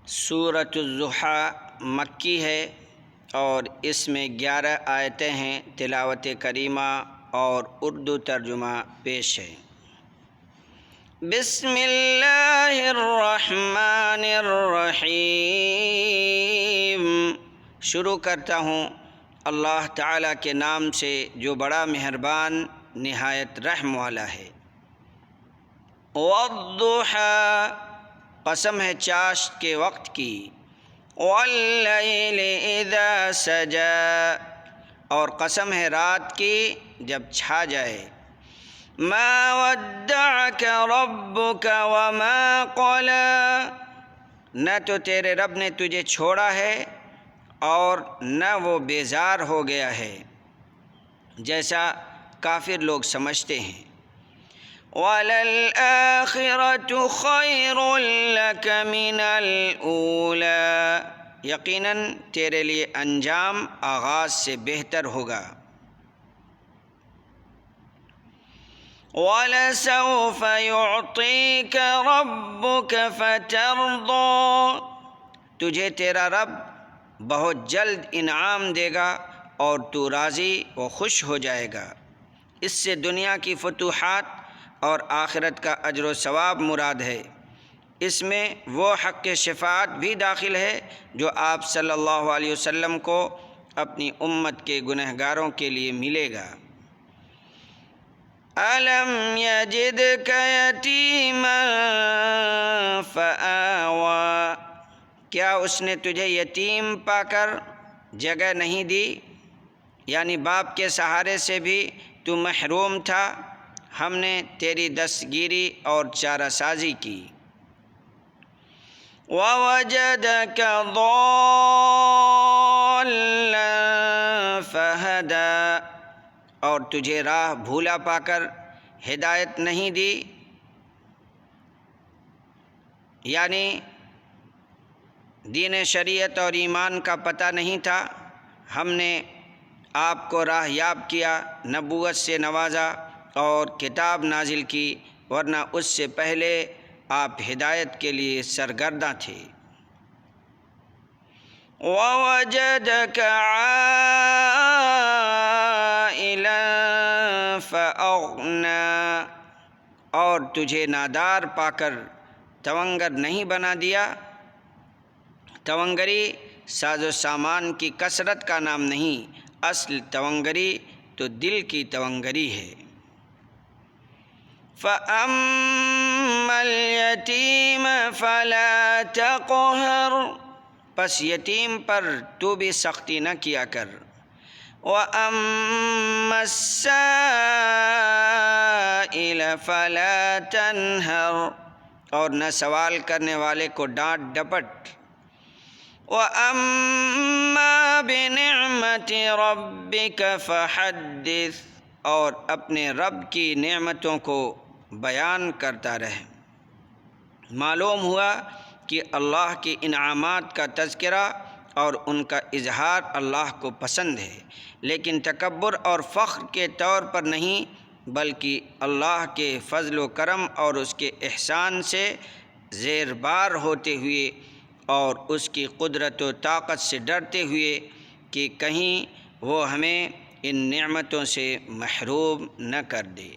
سورۃ الضحیٰ مکی ہے اور اس میں 11 آیتیں ہیں۔ تلاوت کریمہ اور اردو ترجمہ پیش ہے۔ بسم اللہ الرحمن الرحیم۔ شروع کرتا ہوں اللہ تعالیٰ کے نام سے جو بڑا مہربان نہایت رحم والا ہے۔ والضحیٰ، قسم ہے چاشت کے وقت کی۔ واللیل اذا سجا، اور قسم ہے رات کی جب چھا جائے۔ ما ودعک ربک وما قلی، نہ تو تیرے رب نے تجھے چھوڑا ہے اور نہ وہ بیزار ہو گیا ہے، جیسا کافر لوگ سمجھتے ہیں۔ وَلَلْآخِرَةُ خَيْرٌ لَكَ مِنَ الْأُولَى، یقیناً تیرے لیے انجام آغاز سے بہتر ہوگا۔ وَلَسَوْفَ يُعْطِيكَ رَبُّكَ فَتَرْضَىٰ، تجھے تیرا رب بہت جلد انعام دے گا اور تو راضی و خوش ہو جائے گا۔ اس سے دنیا کی فتوحات اور آخرت کا اجر و ثواب مراد ہے۔ اس میں وہ حق شفاعت بھی داخل ہے جو آپ صلی اللہ علیہ وسلم کو اپنی امت کے گنہگاروں کے لیے ملے گا۔ أَلَمْ يَجِدْكَ يَتِيمًا فَآوَىٰ، کیا اس نے تجھے یتیم پا کر جگہ نہیں دی، یعنی باپ کے سہارے سے بھی تو محروم تھا، ہم نے تیری دستگیری اور چارہ سازی کی۔ وَوَجَدَكَ ضَالًّا فَهَدَىٰ، اور تجھے راہ بھولا پا کر ہدایت نہیں دی، یعنی دین شریعت اور ایمان کا پتہ نہیں تھا، ہم نے آپ کو راہ یاب کیا، نبوت سے نوازا اور کتاب نازل کی، ورنہ اس سے پہلے آپ ہدایت کے لیے سرگرداں تھے۔ وَوَجَدَكَ عَائِلًا فَأَغْنَىٰ، اور تجھے نادار پا کر تونگر نہیں بنا دیا۔ تونگری ساز و سامان کی کثرت کا نام نہیں، اصل تونگری تو دل کی تونگری ہے۔ فَأَمَّا الْيَتِيمَ فَلَا تَقْهَرْ، پس یتیم پر تو بھی سختی نہ کیا کر۔ وَأَمَّا السَّائِلَ فَلَا تَنْهَرْ، اور نہ سوال کرنے والے کو ڈانٹ ڈپٹ۔ وَأَمَّا بِنِعْمَةِ رَبِّكَ فَحَدِّثْ، اور اپنے رب کی نعمتوں کو بیان کرتا رہے۔ معلوم ہوا کہ اللہ کے انعامات کا تذکرہ اور ان کا اظہار اللہ کو پسند ہے، لیکن تکبر اور فخر کے طور پر نہیں، بلکہ اللہ کے فضل و کرم اور اس کے احسان سے زیر بار ہوتے ہوئے اور اس کی قدرت و طاقت سے ڈرتے ہوئے کہ کہیں وہ ہمیں ان نعمتوں سے محروم نہ کر دے۔